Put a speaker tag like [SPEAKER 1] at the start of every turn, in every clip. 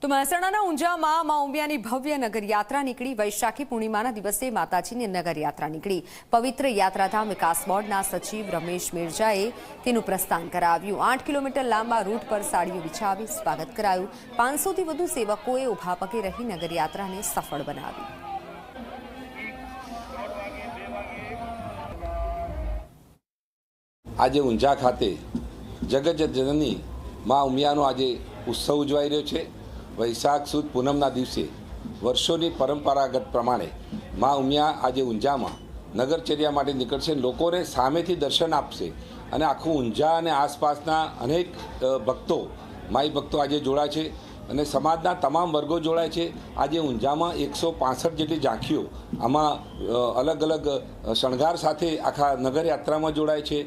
[SPEAKER 1] તો મહેસાણાના ઊંઝામાં મા ઉમિયાની ભવ્ય નગરયાત્રા નીકળી। વૈશાખી પૂર્ણિમાના દિવસે માતાજીની નગરયાત્રા નીકળી। પવિત્ર યાત્રાધામ વિકાસ બોર્ડના સચિવ રમેશ મિર્જાએ તેનું પ્રસ્થાન કરાવ્યું। 8 કિલોમીટર લાંબા રૂટ પર સાડીઓ બિછાવી સ્વાગત કરાયું। 500થી વધુ સેવકોએ ઊભા પગે રહી નગરયાત્રાને સફળ બનાવી।
[SPEAKER 2] આજે ઊંઝા ખાતે જગત જનની મા ઉમિયાનો આજે ઉત્સવ ઉજવાઈ રહ્યો છે। વૈશાખ સુદ પૂનમના દિવસે વર્ષોની પરંપરાગત પ્રમાણે મા ઉમિયા આજે ઊંઝામાં નગરચર્યા માટે નીકળશે। લોકોને સામેથી દર્શન આપશે અને આખું ઊંઝા અને આસપાસના અનેક ભક્તો માઈ ભક્તો આજે જોડાય છે અને સમાજના તમામ વર્ગો જોડાય છે। આજે ઊંઝામાં 165 જેટલી ઝાંખીઓ આમાં અલગ અલગ શણગાર સાથે આખા નગરયાત્રામાં જોડાય છે।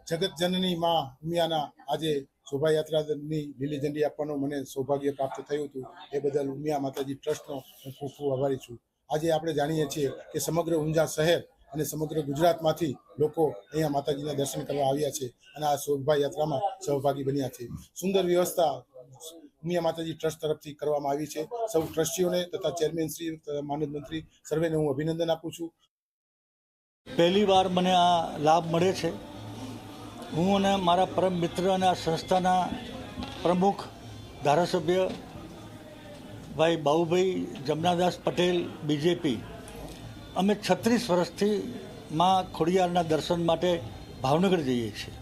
[SPEAKER 3] જગત જનની માં ઉમિયાના આજે શોભાયાત્રાની લીલી ઝંડી આપવાનું મને સૌભાગ્ય પ્રાપ્ત થયું હતું। એ બદલ ઉમિયા માતાજી ટ્રસ્ટનો હું ખૂબ ખૂબ આભારી છું। આજે આપણે જાણીએ છીએ કે સમગ્ર ઊંઝા શહેર અને સમગ્ર ગુજરાતમાંથી લોકો અહીંયા માતાજીના દર્શન કરવા આવ્યા છે અને આ શોભાયાત્રામાં સહભાગી બન્યા છે। સુંદર વ્યવસ્થા ઉમિયા માતાજી ટ્રસ્ટ તરફથી કરવામાં આવી છે। સૌ ટ્રસ્ટીઓને તથા ચેરમેનશ્રી માનદ મંત્રી સર્વેને હું અભિનંદન આપું છું।
[SPEAKER 4] પહેલી વાર મને આ લાભ મળે છે। હું અને મારા પરમ મિત્ર અને આ સંસ્થાના પ્રમુખ ધારાસભ્ય ભાઈ બાબુભાઈ જમનાદાસ પટેલ બીજેપી અમે 36 વર્ષથી માં ખોડિયારના દર્શન માટે ભાવનગર જઈએ છીએ।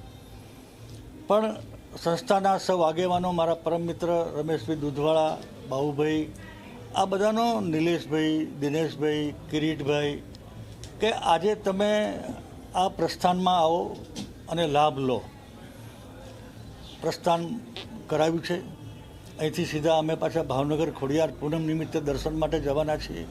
[SPEAKER 4] પણ સંસ્થાના સૌ આગેવાનો મારા પરમ મિત્ર રમેશભાઈ દૂધવાળા બાબુભાઈ આ બધાનો નિલેશભાઈ દિનેશભાઈ કિરીટભાઈ કે આજે તમે આ પ્રસ્થાનમાં આવો અને લાભ લો। પ્રસ્થાન કરાવ્યું છે। અહીંથી સીધા અમે પાછા ભાવનગર ખોડિયાર પૂનમ નિમિત્તે દર્શન માટે જવાના છીએ।